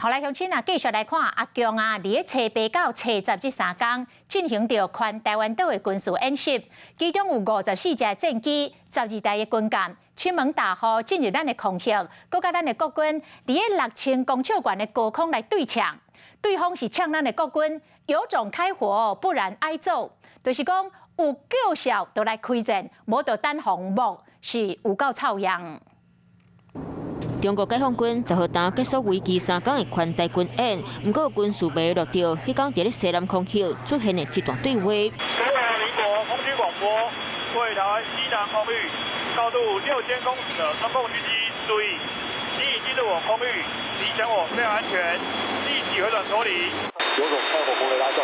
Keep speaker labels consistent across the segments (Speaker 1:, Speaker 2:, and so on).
Speaker 1: 后来乡亲啊，继续来看阿强啊，伫咧初8到初10这3天进行着全台湾岛的军事演习，其中有54架战机、12台的军舰，亲门大户进入咱的空隙，搁甲咱的国军伫咧6000公尺远的高空来对呛。对方是呛咱的国军，有种开火，不然挨揍，就是讲有救效就来开战，无就等红幕，是有够臭样。
Speaker 2: 中国解放军10号当结束为期3天的环台军演，不过军事媒录到，迄天伫咧西南空隙出现的一段对话。所有
Speaker 3: 民国空军广播，对台湾西南空域高度6000公尺的中共军机注意，你已进入我空域，离想我非常安全，立即回转脱离。有种开火攻雷拉中。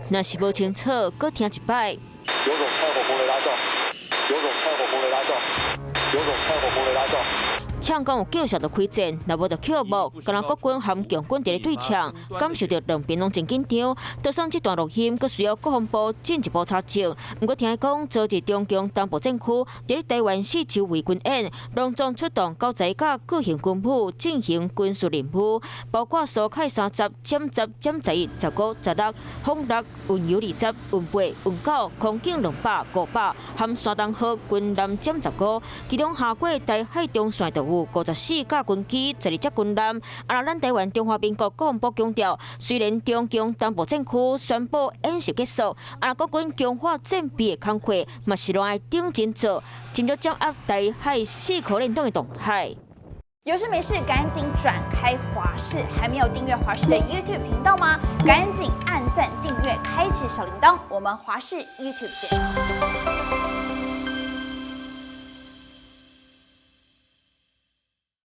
Speaker 2: 若是无清楚，搁听一摆。
Speaker 3: 有种开火攻雷拉中。有种开火攻雷拉中。有种开火攻雷拉中。
Speaker 2: 呛讲有救效就开战，若无就扣幕。敢若国军含强军伫咧对呛，感受到两边拢真紧张。就算这段录音，佫需要国防部进一步查证。不过听讲，昨日中共东部战区伫咧台湾4周围军演，隆重出动9架巨型军母进行军事任务，包括苏凯30、歼10、歼11、19、16、轰6、运油20、运8、运9、空警200、500，含山东号军舰歼15，其中下过台海中线就有54架军机、12只军舰。咱台湾中华民国国防部强调，虽然中共东部战区宣布演习结束，国军强化战备的工作嘛是拢爱顶真做，尽力掌握台海4颗联动的动态。
Speaker 4: 有事没事赶紧转开华视，还没有订阅华视的 YouTube 频道吗？赶紧按赞、订阅、开启小铃铛，我们华视 YouTube 见。